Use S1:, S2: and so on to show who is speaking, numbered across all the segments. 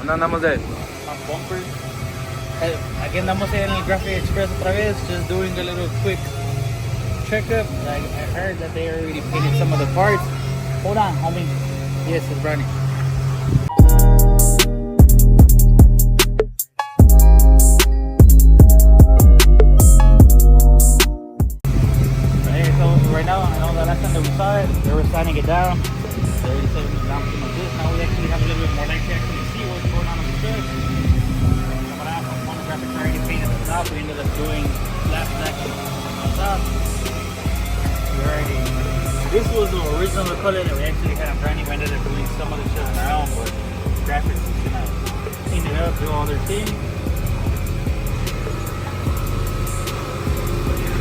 S1: ¿Dónde andamos de?
S2: On bumpers. Aquí andamos en el Graphic Express otra vez, just doing a little quick checkup. I heard that they already painted some of the parts. Hold on, homie. Yes, it's running. Right now, I know the last time that we saw it, they were signing it down. They already said it was down to this. Now we actually have a little bit more light to actually see what's going on the truck. But I have one graphics already painted at the top. We ended up doing last section on top. This was the original color that we actually had. I'm trying to ended up doing some of the shit on our own, but graphics is gonna clean it up, do all their thing.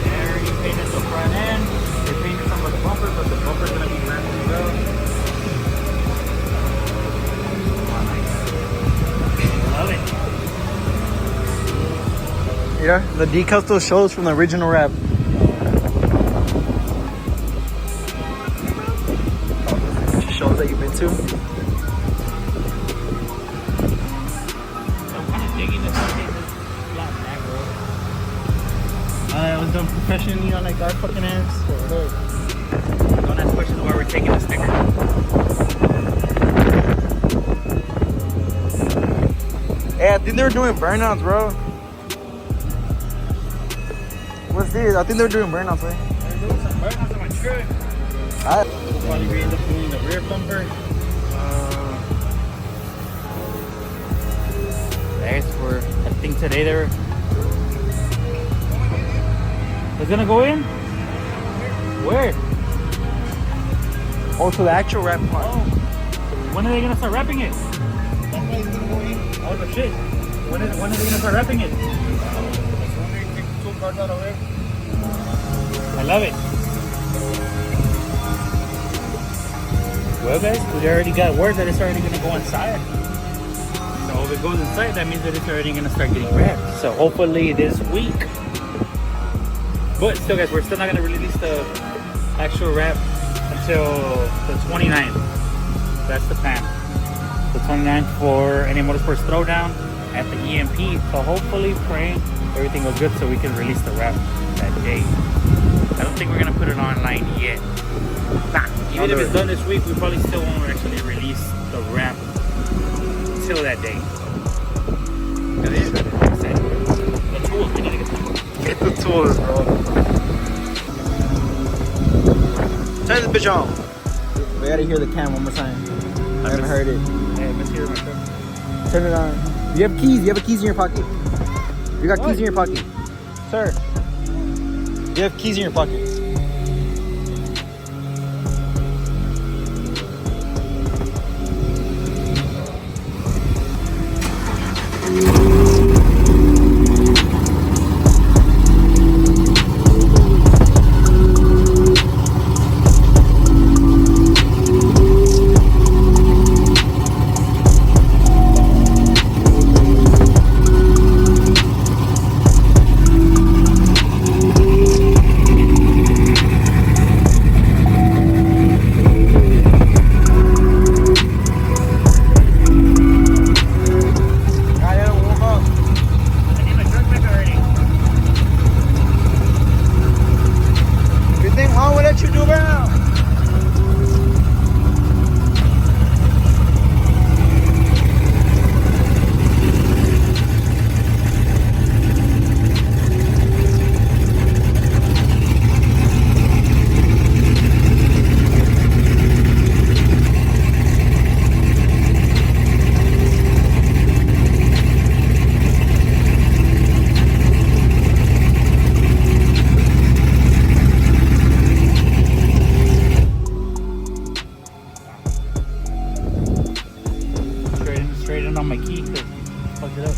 S2: They already painted the front end. They painted some of the bumper, but the bumper's gonna be wrapped as well. Love it.
S1: Yeah, the decal still shows from the original wrap. Shows that you've been to.
S2: I'm kind of digging this flat back, bro. I was done professionally on like our fucking ass. So look. Don't ask questions why we're taking the sticker.
S1: Hey, I think they were doing burnouts, bro. What's this? I think they were doing burnouts, right?
S2: They're doing some burnouts on my truck. We'll probably end up doing the rear bumper. There's for, I think today they're. It's gonna go in? Where?
S1: Oh, so the actual wrap part.
S2: Oh. When are they gonna start wrapping it? That's why it's gonna go in. Oh, the shit. When are they gonna start wrapping it? I love it. Well, guys, we already got word that it's already going to go inside. So if it goes inside, that means that it's already going to start getting wrapped. So hopefully this week. But still, guys, we're still not going to release the actual wrap until the 29th. That's the plan. The 29th for NA Motorsports Throwdown at the EMP. So hopefully, praying everything goes good so we can release the wrap that day. I don't think we're going to put it online yet. Nah, even if it's done this week, we probably still won't actually release the wrap till that day. That is the tools. We need to get the tools.
S1: Get the tools, bro. Turn this bitch on. We gotta hear the cam one more time. I haven't heard it.
S2: Hey, let's hear my truck.
S1: Turn it on. You have keys. You have keys in your pocket. You got keys in your pocket. Sir. You have keys in your pocket. Straighten on my key because fucked it up.